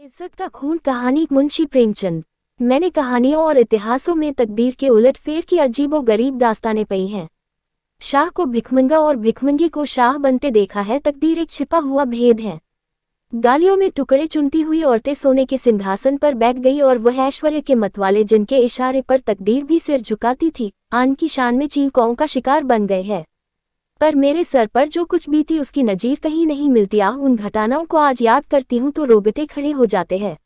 इज्जत का खून कहानी मुंशी प्रेमचंद। मैंने कहानियों और इतिहासों में तकदीर के उलटफेर की अजीबो-गरीब दास्तानें पढ़ी हैं। शाह को भिखमंगा और भिखमंगी को शाह बनते देखा है। तकदीर एक छिपा हुआ भेद है। गालियों में टुकड़े चुनती हुई औरतें सोने के सिंहासन पर बैठ गई और वह ऐश्वर्य के मतवाले जिनके इशारे पर तकदीर भी सिर झुकाती थी, आन की शान में चीलकौओं का शिकार बन गए हैं। पर मेरे सर पर जो कुछ बीती उसकी नजीर कहीं नहीं मिलती। उन घटनाओं को आज याद करती हूँ तो रोंगटे खड़े हो जाते हैं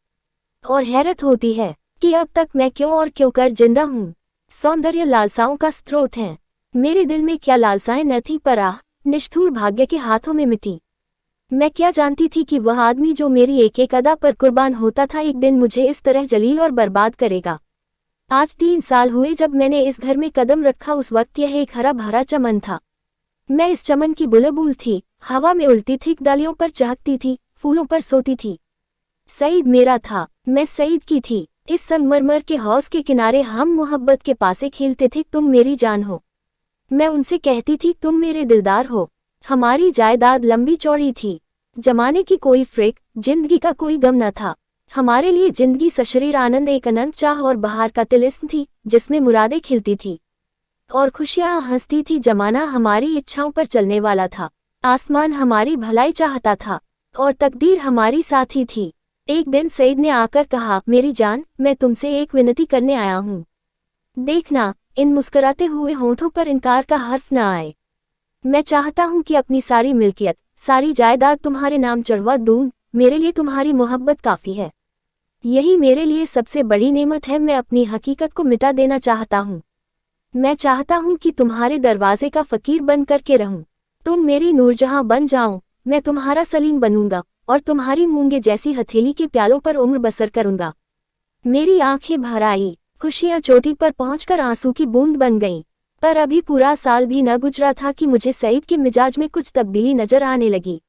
और हैरत होती है कि अब तक मैं क्यों और क्यों कर जिंदा हूँ। सौंदर्य लालसाओं का स्रोत है। मेरे दिल में क्या लालसाएं न थी पर निष्ठुर भाग्य के हाथों में मिटी। मैं क्या जानती थी कि वह आदमी जो मेरी एक एक अदा पर कुर्बान होता था एक दिन मुझे इस तरह जलील और बर्बाद करेगा। आज 3 साल हुए जब मैंने इस घर में कदम रखा। उस वक्त यह एक हरा भरा चमन था। मैं इस चमन की बुलबुल थी, हवा में उड़ती थी, डालियों पर चहकती थी, फूलों पर सोती थी। सईद मेरा था, मैं सईद की थी। इस संगमरमर के हौज के किनारे हम मोहब्बत के पासे खेलते थे। तुम मेरी जान हो, मैं उनसे कहती थी तुम मेरे दिलदार हो। हमारी जायदाद लंबी चौड़ी थी। जमाने की कोई फ्रिक, जिंदगी का कोई गम न था। हमारे लिए जिंदगी सशरीर आनंद एक अनंत चाह और बहार का तिलिस्म थी जिसमें मुरादें खिलती थी और खुशियां हंसती थी। जमाना हमारी इच्छाओं पर चलने वाला था, आसमान हमारी भलाई चाहता था और तकदीर हमारी साथी थी। एक दिन सईद ने आकर कहा, मेरी जान, मैं तुमसे एक विनती करने आया हूँ। देखना, इन मुस्कुराते हुए होठों पर इनकार का हर्फ न आए। मैं चाहता हूँ कि अपनी सारी मिल्कियत, सारी जायदाद तुम्हारे नाम चढ़वा दूँ। मेरे लिए तुम्हारी मोहब्बत काफ़ी है। यही मेरे लिए सबसे बड़ी नेमत है। मैं अपनी हकीकत को मिटा देना चाहता हूँ। मैं चाहता हूँ कि तुम्हारे दरवाजे का फकीर बन करके रहूं। तुम मेरी नूरजहां बन जाओ। मैं तुम्हारा सलीम बनूंगा और तुम्हारी मूंगे जैसी हथेली के प्यालों पर उम्र बसर करूंगा। मेरी आंखें भर आई। खुशियां चोटी पर पहुंचकर आंसू की बूंद बन गईं। पर अभी पूरा साल भी न गुजरा था कि मुझे सईद के मिजाज में कुछ तब्दीली नजर आने लगी।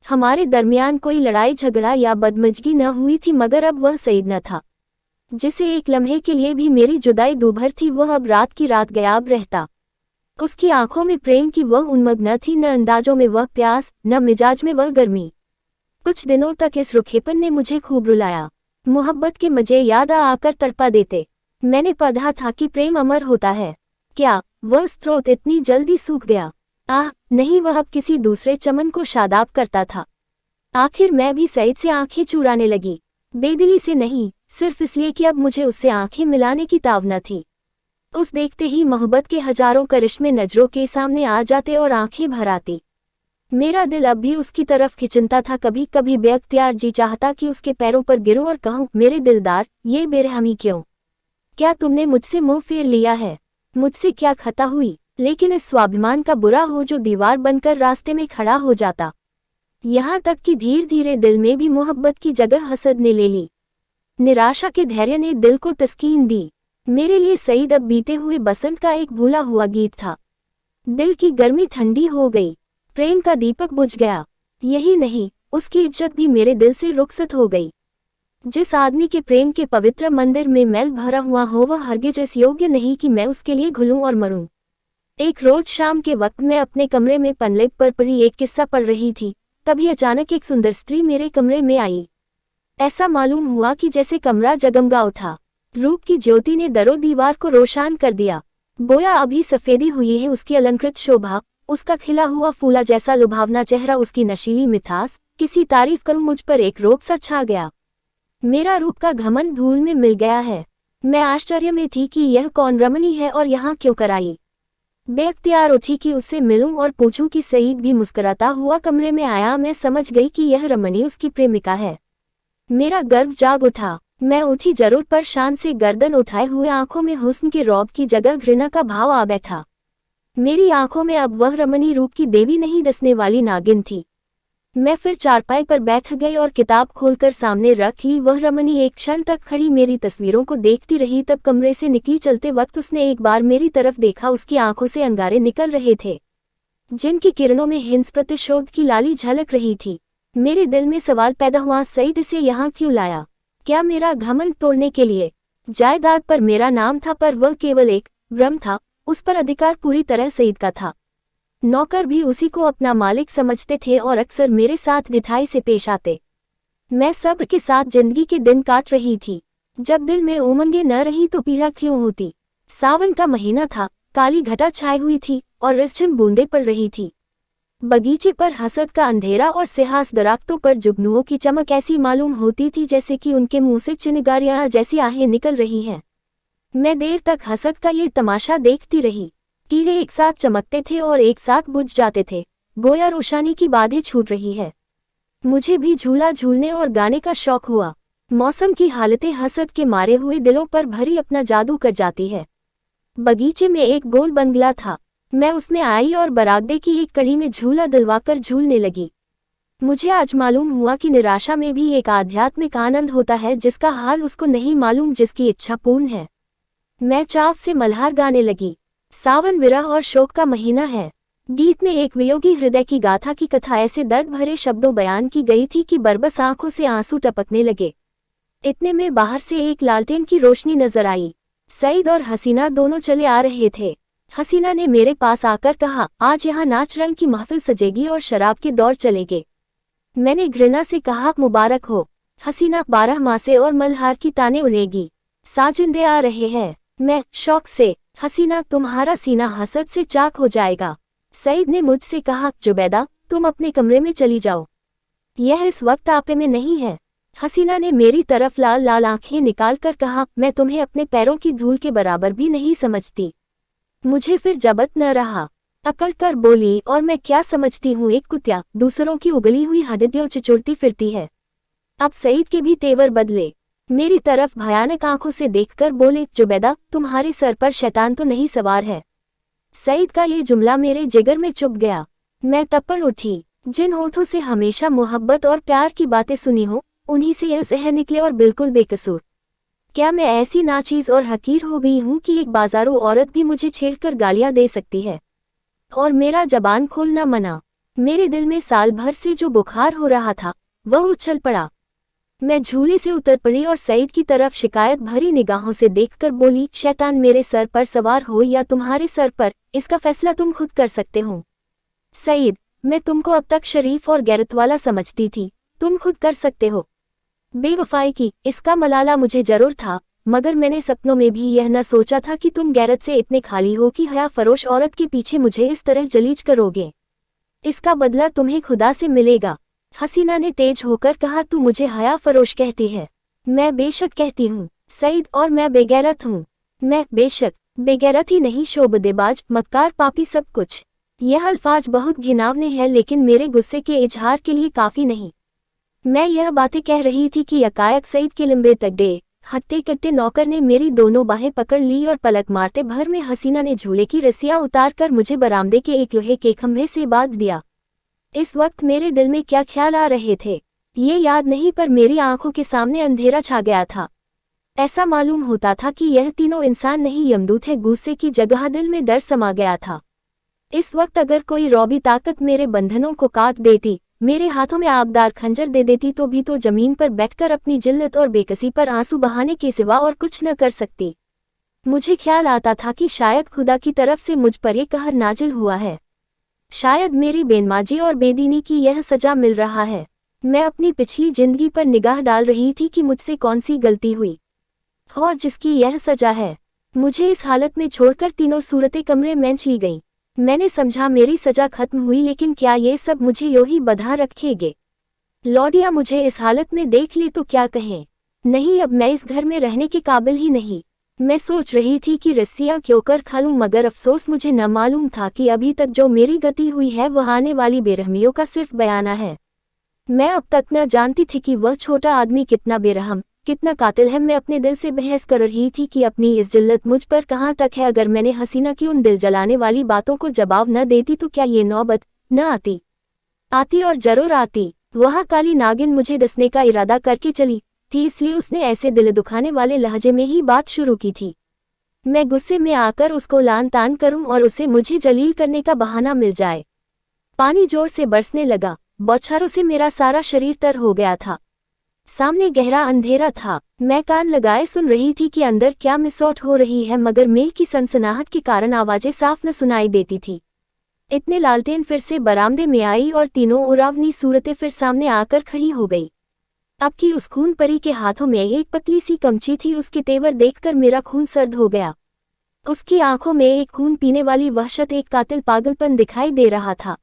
हमारे दरमियान कोई लड़ाई झगड़ा या बदमजगी न हुई थी, मगर अब वह सईद न था जिसे एक लम्हे के लिए भी मेरी जुदाई दूभर थी। वह अब रात की रात गायब रहता। उसकी आंखों में प्रेम की वह उन्मग न थी, न अंदाजों में वह प्यास, न मिजाज में वह गर्मी। कुछ दिनों तक इस रुखेपन ने मुझे खूब रुलाया। मोहब्बत के मजे याद आकर तड़पा देते। मैंने पढ़ा था कि प्रेम अमर होता है। क्या वह स्रोत इतनी जल्दी सूख गया? नहीं, वह अब किसी दूसरे चमन को शादाब करता था। आखिर मैं भी सईद से आंखें चुराने लगी। बेदिली से नहीं, सिर्फ इसलिए कि अब मुझे उससे आंखें मिलाने की तावना थी। उस देखते ही मोहब्बत के हजारों करिश्मे नजरों के सामने आ जाते और आंखें भर आती। मेरा दिल अब भी उसकी तरफ खिंचता था। कभी कभी बेअख्तियार जी चाहता कि उसके पैरों पर गिरूं और कहूं, मेरे दिलदार, ये बेरहमी क्यों? क्या तुमने मुझसे मुंह फेर लिया है? मुझसे क्या खता हुई? लेकिन इस स्वाभिमान का बुरा हो जो दीवार बनकर रास्ते में खड़ा हो जाता। यहाँ तक कि धीरे धीरे दिल में भी मोहब्बत की जगह हसद ने ले ली। निराशा के धैर्य ने दिल को तस्कीन दी। मेरे लिए सईद अब बीते हुए बसंत का एक भूला हुआ गीत था। दिल की गर्मी ठंडी हो गई, प्रेम का दीपक बुझ गया। यही नहीं, उसकी इज्जत भी मेरे दिल से रुखसत हो गई। जिस आदमी के प्रेम के पवित्र मंदिर में मैल भरा हुआ हो वह हरगिज इस योग्य नहीं कि मैं उसके लिए घुलूं और मरूं। एक रोज शाम के वक्त मैं अपने कमरे में पनलेट पर पड़ी एक किस्सा पढ़ रही थी। तभी अचानक एक सुंदर स्त्री मेरे कमरे में आई। ऐसा मालूम हुआ कि जैसे कमरा जगमगा उठा। रूप की ज्योति ने दरो दीवार को रोशन कर दिया। गोया अभी सफेदी हुई है उसकी अलंकृत शोभा, उसका खिला हुआ फूला जैसा लुभावना चेहरा, उसकी नशीली मिठास। किसी तारीफ करूं मुझ पर एक रोग सा छा गया। मेरा रूप का घमंड धूल में मिल गया है। मैं आश्चर्य में थी कि यह कौन रमणी है और यहाँ क्यों कर आई। बेअख्तियार उठी कि उससे मिलूं और पूछूं कि सईद भी मुस्कुराता हुआ कमरे में आया। मैं समझ गई कि यह रमणी उसकी प्रेमिका है। मेरा गर्व जाग उठा। मैं उठी जरूर, पर शान से गर्दन उठाए हुए आंखों में हुस्न के रौब की जगह घृणा का भाव आ बैठा। मेरी आंखों में अब वह रमणी रूप की देवी नहीं डसने वाली नागिन थी। मैं फिर चारपाई पर बैठ गई और किताब खोलकर सामने रख ली। वह रमणी एक क्षण तक खड़ी मेरी तस्वीरों को देखती रही, तब कमरे से निकली। चलते वक्त उसने एक बार मेरी तरफ देखा। उसकी आंखों से अंगारे निकल रहे थे जिनकी किरणों में हिंस प्रतिशोध की लाली झलक रही थी। मेरे दिल में सवाल पैदा हुआ, सईद इसे यहाँ क्यों लाया? क्या मेरा घमंड तोड़ने के लिए? जायदाद पर मेरा नाम था, पर वह केवल एक भ्रम था। उस पर अधिकार पूरी तरह सईद का था। नौकर भी उसी को अपना मालिक समझते थे और अक्सर मेरे साथ ढिठाई से पेश आते। मैं सब्र के साथ जिंदगी के दिन काट रही थी। जब दिल में उमंगें न रही तो पीड़ा क्यों होती। सावन का महीना था, काली घटा छाई हुई थी और रिमझिम बूंदें पड़ रही थी। बगीचे पर हसद का अंधेरा और सिहास दरख्तों पर जुगनुओं की चमक ऐसी मालूम होती थी जैसे कि उनके मुंह से चिंगारियां जैसी आहें निकल रही हैं। मैं देर तक हसद का ये तमाशा देखती रही। कीड़े एक साथ चमकते थे और एक साथ बुझ जाते थे, गोया रोशनी की बाधें छूट रही है। मुझे भी झूला झूलने और गाने का शौक हुआ। मौसम की हालतें हसद के मारे हुए दिलों पर भरी अपना जादू कर जाती है। बगीचे में एक गोल बंगला था। मैं उसमें आई और बरागदे की एक कड़ी में झूला दिलवाकर झूलने लगी। मुझे आज मालूम हुआ कि निराशा में भी एक आध्यात्मिक आनंद होता है जिसका हाल उसको नहीं मालूम जिसकी इच्छा पूर्ण है। मैं चाव से मल्हार गाने लगी। सावन विरह और शोक का महीना है। गीत में एक वियोगी हृदय की गाथा की कथा ऐसे दर्द भरे शब्दों बयान की गई थी कि बरबस आंखों से आंसू टपकने लगे। इतने में बाहर से एक लालटेन की रोशनी नजर आई। सईद और हसीना दोनों चले आ रहे थे। हसीना ने मेरे पास आकर कहा, आज यहाँ नाच रंग की महफिल सजेगी और शराब के दौर चलेंगे। मैंने घृणा से कहा, मुबारक हो। हसीना, 12 मासे और मल्हार की ताने उड़ेगी। साजिंदे आ रहे हैं। मैं शौक से, हसीना तुम्हारा सीना हसद से चाक हो जाएगा। सईद ने मुझसे कहा, जुबैदा तुम अपने कमरे में चली जाओ, यह इस वक्त आपे में नहीं है। हसीना ने मेरी तरफ लाल लाल आंखें निकालकर कहा, मैं तुम्हें अपने पैरों की धूल के बराबर भी नहीं समझती। मुझे फिर जबत न रहा। अकड़ कर बोली, और मैं क्या समझती हूँ, एक कुत्या दूसरों की उगली हुई हड्डियों चिचुड़ती फिरती है। अब सईद के भी तेवर बदले। मेरी तरफ भयानक आंखों से देखकर बोले, जुबैदा तुम्हारे सर पर शैतान तो नहीं सवार है। सईद का ये जुमला मेरे जिगर में चुभ गया। मैं तपड़ उठी। जिन होठों से हमेशा मोहब्बत और प्यार की बातें सुनी हो, उन्हीं से यह जहर निकले और बिल्कुल बेकसूर। क्या मैं ऐसी नाचीज और हकीर हो गई हूँ कि एक बाजारू औरत भी मुझे छेड़कर गालियां दे सकती है और मेरा जबान खोलना मना। मेरे दिल में साल भर से जो बुखार हो रहा था वह उछल पड़ा। मैं झूले से उतर पड़ी और सईद की तरफ शिकायत भरी निगाहों से देखकर बोली, शैतान मेरे सर पर सवार हो या तुम्हारे सर पर, इसका फैसला तुम खुद कर सकते हो। सईद, मैं तुमको अब तक शरीफ और गैरत वाला समझती थी, तुम खुद कर सकते हो। बेवफाई की, इसका मलाला मुझे जरूर था, मगर मैंने सपनों में भी यह न सोचा था कि तुम गैरत से इतने खाली हो कि हया फरोश औरत के पीछे मुझे इस तरह जलीज करोगे। इसका बदला तुम्हें खुदा से मिलेगा। हसीना ने तेज होकर कहा, तू मुझे हया फरोश कहती है? मैं बेशक कहती हूँ सईद, और मैं बेगैरत हूँ। मैं बेशक बेगैरत ही नहीं, शोबदेबाज, मक्कार, पापी, सब कुछ। यह अल्फाज बहुत घिनौने हैं लेकिन मेरे गुस्से के इजहार के लिए काफी नहीं। मैं यह बातें कह रही थी कि यकायक सईद के लंबे तगड़े हट्टे कट्टे नौकर ने मेरी दोनों बाहें पकड़ ली और पलक मारते भर में हसीना ने झूले की रस्सियां उतारकर मुझे बरामदे के एक लोहे के खंभे से बांध दिया। इस वक्त मेरे दिल में क्या ख्याल आ रहे थे ये याद नहीं, पर मेरी आंखों के सामने अंधेरा छा गया था। ऐसा मालूम होता था कि यह तीनों इंसान नहीं यमदूत है। गुस्से की जगह दिल में डर समा गया था। इस वक्त अगर कोई रौबी ताकत मेरे बंधनों को काट देती, मेरे हाथों में आबदार खंजर दे देती, तो भी तो जमीन पर बैठकर अपनी जिल्लत और बेकसी पर आंसू बहाने के सिवा और कुछ न कर सकती। मुझे ख्याल आता था कि शायद खुदा की तरफ से मुझ पर यह कहर नाजिल हुआ है। शायद मेरी बेनमाजी और बेदीनी की यह सजा मिल रहा है। मैं अपनी पिछली जिंदगी पर निगाह डाल रही थी कि मुझसे कौन सी गलती हुई और जिसकी यह सजा है। मुझे इस हालत में छोड़कर तीनों सूरतें कमरे में चली गईं। मैंने समझा मेरी सजा खत्म हुई, लेकिन क्या ये सब मुझे यूं ही बंधा रखेंगे? लौडिया मुझे इस हालत में देख ले तो क्या कहें? नहीं, अब मैं इस घर में रहने के काबिल ही नहीं। मैं सोच रही थी कि रस्सियां क्यों कर खा लूं, मगर अफसोस मुझे न मालूम था कि अभी तक जो मेरी गति हुई है वह आने वाली बेरहमियों का सिर्फ बयाना है। मैं अब तक न जानती थी कि वह छोटा आदमी कितना बेरहम, कितना कातिल है। मैं अपने दिल से बहस कर रही थी कि अपनी इस जिल्लत मुझ पर कहाँ तक है। अगर मैंने हसीना की उन दिल जलाने वाली बातों को जवाब न देती तो क्या ये नौबत न आती? आती और जरूर आती। वह काली नागिन मुझे डसने का इरादा करके चली थी, इसलिए उसने ऐसे दिल दुखाने वाले लहजे में ही बात शुरू की थी। मैं गुस्से में आकर उसको लान तान करूं और उसे मुझे जलील करने का बहाना मिल जाए। पानी जोर से बरसने लगा। बौछारों से मेरा सारा शरीर तर हो गया था। सामने गहरा अंधेरा था। मैं कान लगाए सुन रही थी कि अंदर क्या मिसौट हो रही है, मगर मेल की सनसनाहट के कारण आवाजें साफ न सुनाई देती थी। इतने लालटेन फिर से बरामदे में आई और तीनों उरावनी सूरतें फिर सामने आकर खड़ी हो गई। अब की उस खून परी के हाथों में एक पतली सी कमची थी। उसके तेवर देखकर मेरा खून सर्द हो गया। उसकी आंखों में एक खून पीने वाली वहशत, एक कातिल पागलपन दिखाई दे रहा था।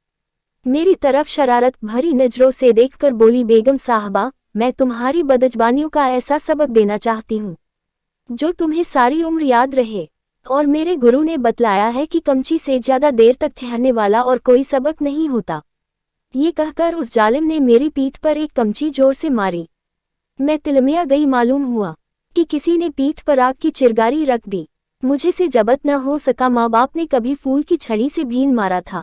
मेरी तरफ शरारत भरी नजरों से देखकर बोली, बेगम साहबा, मैं तुम्हारी बदजबानियों का ऐसा सबक देना चाहती हूँ जो तुम्हें सारी उम्र याद रहे। और मेरे गुरु ने बतलाया है कि कमची से ज्यादा देर तक ठहरने वाला और कोई सबक नहीं होता। ये कहकर उस जालिम ने मेरी पीठ पर एक कमची जोर से मारी। मैं तिलमिया गई। मालूम हुआ कि किसी ने पीठ पर आग की चिरगारी रख दी। मुझे से जबत न हो सका। माँ बाप ने कभी फूल की छड़ी से भीन मारा था।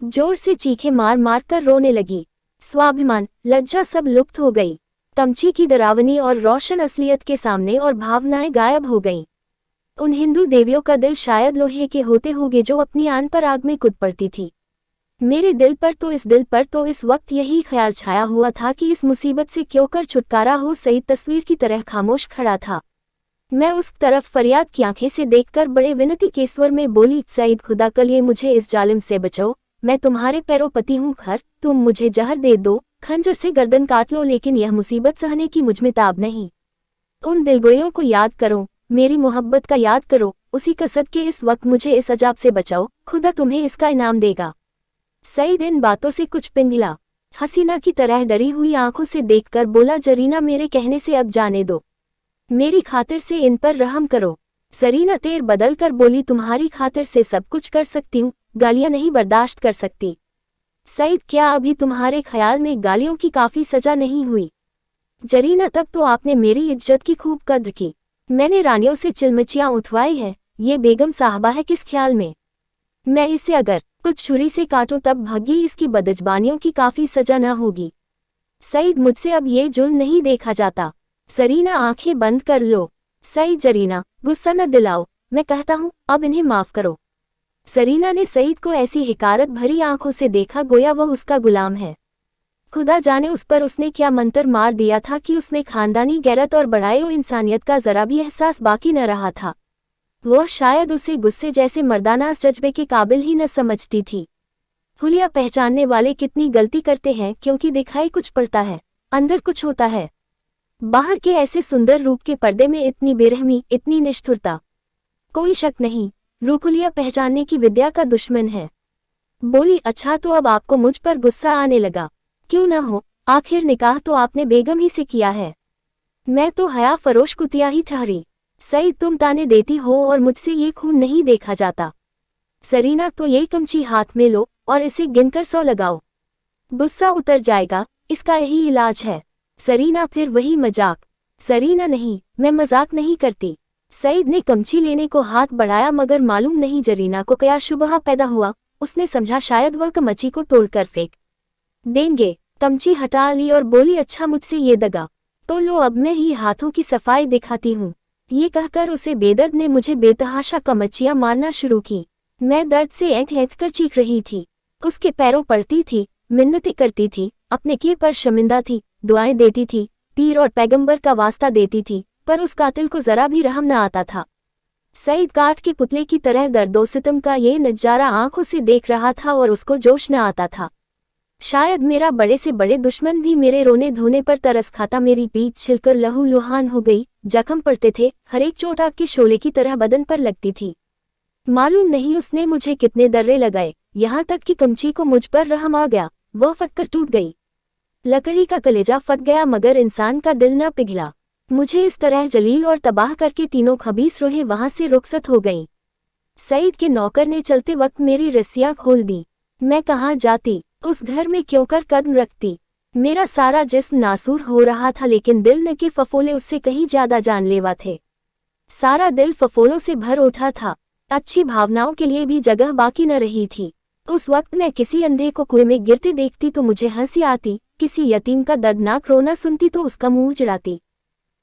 जोर से चीखे मार मार कर रोने लगी। स्वाभिमान, लज्जा सब लुप्त हो गई। कमची की डरावनी और रोशन असलियत के सामने और भावनाएं गायब हो गईं। उन हिंदू देवियों का दिल शायद लोहे के होते होंगे जो अपनी आन पर आग में कूद पड़ती थी। मेरे दिल पर तो इस वक्त यही ख्याल छाया हुआ था कि इस मुसीबत से क्यों कर छुटकारा हो। सईद तस्वीर की तरह खामोश खड़ा था। मैं उस तरफ फरियाद की आंखें से देखकर बड़े विनती के स्वर में बोली, सईद, खुदा के लिए मुझे इस जालिम से बचाओ। मैं तुम्हारे पैरों पति हूँ। खैर, तुम मुझे जहर दे दो, खंजर से गर्दन काट लो, लेकिन यह मुसीबत सहने की मुझमें ताब नहीं। उन दिलगोयों को याद करो, मेरी मोहब्बत का याद करो। उसी कसद के इस वक्त मुझे इस अजाब से बचाओ। खुदा तुम्हें इसका इनाम देगा। सईद इन बातों से कुछ पिघला। हसीना की तरह डरी हुई आंखों से देखकर बोला, जरीना, मेरे कहने से अब जाने दो। मेरी खातिर से इन पर रहम करो। सरीना तेर बदल कर बोली, तुम्हारी खातिर से सब कुछ कर सकती हूँ, गालियां नहीं बर्दाश्त कर सकती। सईद, क्या अभी तुम्हारे ख्याल में गालियों की काफी सजा नहीं हुई? जरीना, तब तो आपने मेरी इज्जत की खूब कद्र की। मैंने रानियों से चिलमचियां उठवाई है। ये बेगम साहबा है किस ख्याल में? मैं इसे अगर कुछ छुरी से काटूं तब भगी इसकी बदजबानियों की काफी सजा न होगी। सईद, मुझसे अब ये जुल्म नहीं देखा जाता। सरीना, आंखें बंद कर लो। सईद, जरीना, गुस्सा न दिलाओ, मैं कहता हूँ अब इन्हें माफ करो। सरीना ने सईद को ऐसी हिकारत भरी आंखों से देखा गोया वह उसका गुलाम है। खुदा जाने उस पर उसने क्या मंत्र मार दिया था कि उसमें खानदानी गैरत और बढ़ाए इंसानियत का जरा भी एहसास बाकी न रहा था। वह शायद उसे गुस्से जैसे मर्दाना जज्बे के काबिल ही न समझती थी। हुलिया पहचानने वाले कितनी गलती करते हैं, क्योंकि दिखाई कुछ पड़ता है, अंदर कुछ होता है। बाहर के ऐसे सुंदर रूप के पर्दे में इतनी बेरहमी, इतनी निष्ठुरता। कोई शक नहीं, रूप हुलिया पहचानने की विद्या का दुश्मन है। बोली, अच्छा, तो अब आपको मुझ पर गुस्सा आने लगा। क्यों न हो, आखिर निकाह तो आपने बेगम ही से किया है। मैं तो हया फरोश कुतिया ही ठहरी। सईद, तुम ताने देती हो और मुझसे ये खून नहीं देखा जाता। सरीना, तो ये कमची हाथ में लो और इसे गिनकर 100 लगाओ। गुस्सा उतर जाएगा, इसका यही इलाज है। सरीना, फिर वही मजाक। सरीना, नहीं, मैं मजाक नहीं करती। सईद ने कमची लेने को हाथ बढ़ाया, मगर मालूम नहीं जरीना को क्या शुबहा पैदा हुआ। उसने समझा शायद वह कमची को तोड़कर फेंक देंगे। कमची हटा ली और बोली, अच्छा, मुझसे ये दगा तो लो, अब मैं ही हाथों की सफाई दिखाती हूँ। ये कहकर उसे बेदर्द ने मुझे बेतहाशा कमचियां मारना शुरू की। मैं दर्द से ऐंठ ऐंठ कर चीख रही थी। उसके पैरों पड़ती थी, मिन्नतें करती थी, अपने किए पर शर्मिंदा थी, दुआएं देती थी, पीर और पैगंबर का वास्ता देती थी, पर उस कातिल को जरा भी रहम न आता था। सईद काठ के पुतले की तरह दर्दो सितम का ये नजारा आंखों से देख रहा था और उसको जोश न आता था। शायद मेरा बड़े से बड़े दुश्मन भी मेरे रोने धोने पर तरस खाता। मेरी पीठ छिलकर लहू लुहान हो गई, जख्म पड़ते थे, हर एक चोट आग के शोले की तरह बदन पर लगती थी। मालूम नहीं उसने मुझे कितने दर्रे लगाए, यहाँ तक कि कमची को मुझ पर रहम आ गया। वह फटकर टूट गई। लकड़ी का कलेजा फट गया, मगर इंसान का दिल न पिघला। मुझे इस तरह जलील और तबाह करके तीनों खबीस रोहें वहां से रुखसत हो गईं। सईद के नौकर ने चलते वक्त मेरी रस्सियां खोल दी। मैं कहाँ जाती, उस घर में क्यों कर कदम रखती। मेरा सारा जिस्म नासूर हो रहा था, लेकिन दिल न के फफोले उससे कहीं ज्यादा जानलेवा थे। सारा दिल फफोलों से भर उठा था। अच्छी भावनाओं के लिए भी जगह बाकी न रही थी। उस वक्त मैं किसी अंधे को कुएं में गिरते देखती तो मुझे हंसी आती, किसी यतीम का दर्दनाक रोना सुनती तो उसका मुंह चिढ़ाती।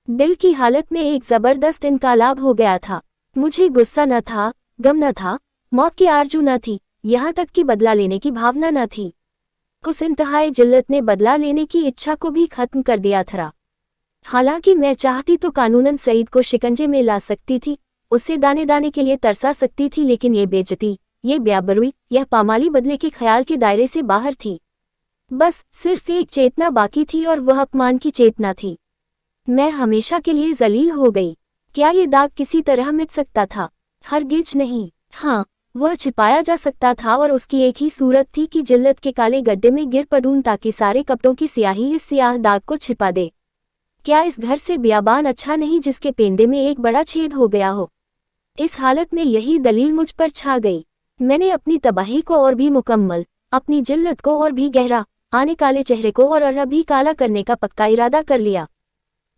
दिल की हालत में एक जबरदस्त इनकलाब हो गया था। मुझे गुस्सा न था, गम न था, मौत की आरजू न थी, यहाँ तक कि बदला लेने की भावना न थी। उस इंतहाई जिल्लत ने बदला लेने की इच्छा को भी खत्म कर दिया था। हालांकि मैं चाहती तो कानूनन सईद को शिकंजे में ला सकती थी, उसे दाने दाने के लिए तरसा सकती थी, लेकिन ये बेइज्जती, ये ब्याबरुई, यह पामाली बदले के ख्याल के दायरे से बाहर थी। बस सिर्फ एक चेतना बाकी थी और वह अपमान की चेतना थी। मैं हमेशा के लिए जलील हो गई। क्या ये दाग किसी तरह मिट सकता था? हरगिज नहीं। हाँ, वह छिपाया जा सकता था और उसकी एक ही सूरत थी कि जिल्लत के काले गड्ढे में गिर पड़ूं ताकि सारे कपड़ों की स्याही इस स्याह दाग को छिपा दे। क्या इस घर से बियाबान अच्छा नहीं जिसके पेंडे में एक बड़ा छेद हो गया हो? इस हालत में यही दलील मुझ पर छा गई। मैंने अपनी तबाही को और भी मुकम्मल, अपनी जिल्लत को और भी गहरा, आने काले चेहरे को और भी काला करने का पक्का इरादा कर लिया।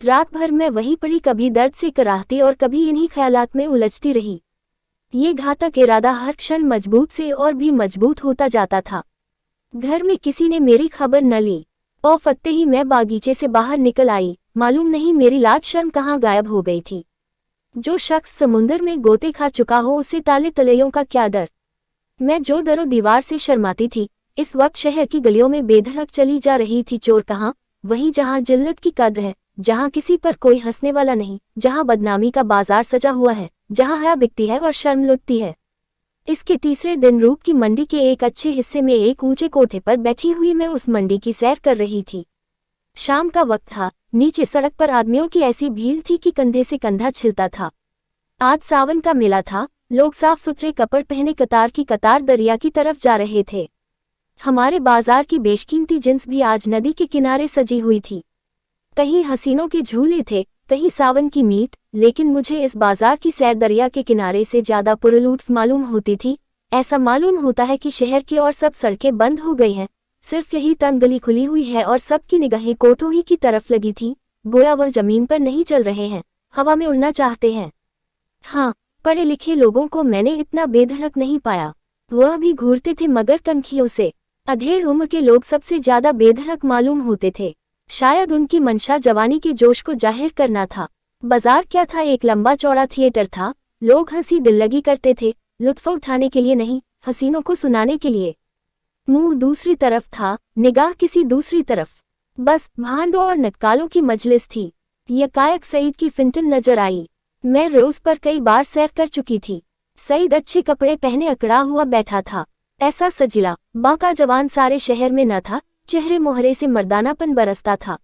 रात भर मैं वहीं पड़ी, कभी दर्द से कराहती और कभी इन्हीं ख्यालात में उलझती रही। ये घातक इरादा हर क्षण मजबूत से और भी मजबूत होता जाता था। घर में किसी ने मेरी खबर न ली और फत्ते ही मैं बागीचे से बाहर निकल आई। मालूम नहीं मेरी लाज शर्म कहाँ गायब हो गई थी। जो शख्स समुंदर में गोते खा चुका हो उसे ताले तलैयों का क्या डर। मैं जो दरो दीवार से शर्माती थी, इस वक्त शहर की गलियों में बेधड़क चली जा रही थी। चोर कहाँ? वहीं जहाँ जिल्लत की कद्र है, जहाँ किसी पर कोई हंसने वाला नहीं, जहाँ बदनामी का बाजार सजा हुआ है, जहाँ हया बिकती है और शर्म लुटती है। इसके तीसरे दिन रूप की मंडी के एक अच्छे हिस्से में एक ऊंचे कोठे पर बैठी हुई मैं उस मंडी की सैर कर रही थी। शाम का वक्त था। नीचे सड़क पर आदमियों की ऐसी भीड़ थी कि कंधे से कंधा छिलता था। आज सावन का मेला था। लोग साफ सुथरे कपड़े पहने कतार की कतार दरिया की तरफ जा रहे थे। हमारे बाजार की बेशकीमती जिन्स भी आज नदी के किनारे सजी हुई थी। कहीं हसीनों के झूले थे, कहीं सावन की मीत, लेकिन मुझे इस बाजार की सैर दरिया के किनारे से ज्यादा पुरलूट मालूम होती थी। ऐसा मालूम होता है कि शहर की और सब सड़कें बंद हो गई हैं, सिर्फ यही तंग गली खुली हुई है और सबकी निगाहें कोठों ही की तरफ लगी थी। गोया वह जमीन पर नहीं चल रहे हैं, हवा में उड़ना चाहते हैं। हाँ, पढ़े लिखे लोगों को मैंने इतना बेधड़क नहीं पाया। वह भी घूरते थे मगर कनखियों से। अधेड़ उम्र के लोग सबसे ज्यादा बेधड़क मालूम होते थे। शायद उनकी मंशा जवानी के जोश को जाहिर करना था। बाजार क्या था, एक लंबा चौड़ा थिएटर था। लोग हंसी दिल्लगी करते थे, लुत्फ उठाने के लिए नहीं, हसीनों को सुनाने के लिए। मुंह दूसरी तरफ था, निगाह किसी दूसरी तरफ। बस भांडों और नक्कालों की मजलिस थी। यकायक सईद की फिंटन नजर आई। मैं रोज पर कई बार सैर कर चुकी थी। सईद अच्छे कपड़े पहने अकड़ा हुआ बैठा था। ऐसा सजिला बाका जवान सारे शहर में न था। चेहरे मोहरे से मर्दानापन बरसता था।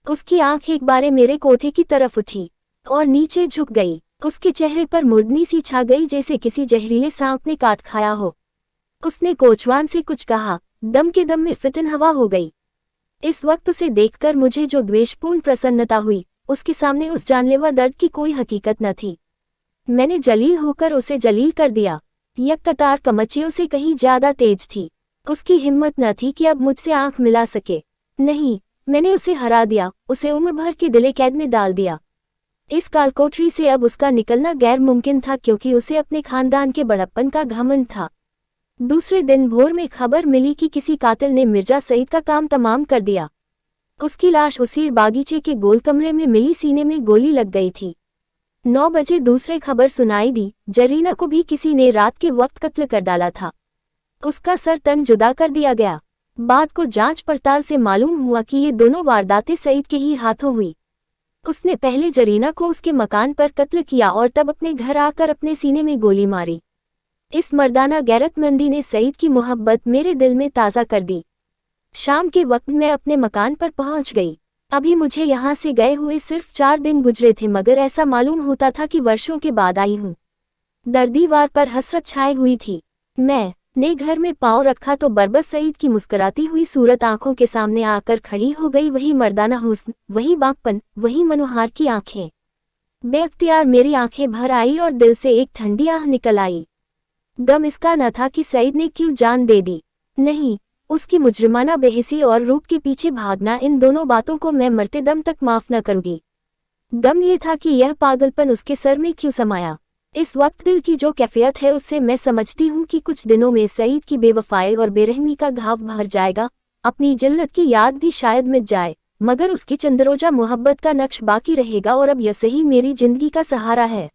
उसकी आंख एक बारे मेरे कोठे की तरफ उठी और नीचे झुक गई। उसके चेहरे पर मुर्दनी सी छा गई, जैसे किसी जहरीले सांप ने काट खाया हो। उसने कोचवान से कुछ कहा, दम के दम में फिटन हवा हो गई। इस वक्त उसे देखकर मुझे जो द्वेषपूर्ण प्रसन्नता हुई, उसके सामने उस जानलेवा दर्द की कोई हकीकत न थी। मैंने जलील होकर उसे जलील कर दिया। यह कतार कमचियों से कहीं ज्यादा तेज थी। उसकी हिम्मत न थी कि अब मुझसे आंख मिला सके। नहीं, मैंने उसे हरा दिया, उसे उम्र भर के दिले कैद में डाल दिया। इस कालकोठरी से अब उसका निकलना गैर मुमकिन था, क्योंकि उसे अपने खानदान के बड़प्पन का घमंड था। दूसरे दिन भोर में खबर मिली कि किसी कातिल ने मिर्जा सईद का काम तमाम कर दिया। उसकी लाश उसी बागीचे के गोल कमरे में मिली, सीने में गोली लग गई थी। 9 बजे दूसरे खबर सुनाई दी, जरीना को भी किसी ने रात के वक्त कत्ल कर डाला था। उसका सर तन जुदा कर दिया गया। बाद को जांच पड़ताल से मालूम हुआ कि ये दोनों वारदातें सईद के ही हाथों हुई। उसने पहले जरीना को उसके मकान पर कत्ल किया और तब अपने घर आकर अपने सीने में गोली मारी। इस मर्दाना गैरतमंदी ने सईद की मोहब्बत मेरे दिल में ताज़ा कर दी। शाम के वक्त मैं अपने मकान पर पहुंच गई। अभी मुझे यहाँ से गए हुए सिर्फ 4 दिन गुजरे थे, मगर ऐसा मालूम होता था कि वर्षों के बाद आई हूँ। दरदीवार पर हसरत छाई हुई थी। मैंने घर में पांव रखा तो बरबस सईद की मुस्कुराती हुई सूरत आंखों के सामने आकर खड़ी हो गई। वही मर्दाना हुस्न, वही बांकपन, वही मनोहार की आंखें। बेअख्तियार मेरी आंखें भर आई और दिल से एक ठंडी आह निकल आई। गम इसका न था कि सईद ने क्यों जान दे दी। नहीं, उसकी मुजरिमाना बेहिसी और रूप के पीछे भागना, इन दोनों बातों को मैं मरते दम तक माफ न करूंगी। गम ये था कि यह पागलपन उसके सर में क्यों समाया। इस वक्त दिल की जो कैफियत है, उससे मैं समझती हूँ कि कुछ दिनों में सईद की बेवफाई और बेरहमी का घाव भर जाएगा। अपनी जिल्लत की याद भी शायद मिट जाए, मगर उसकी चंदरोजा मोहब्बत का नक्श बाकी रहेगा और अब यह सही मेरी जिंदगी का सहारा है।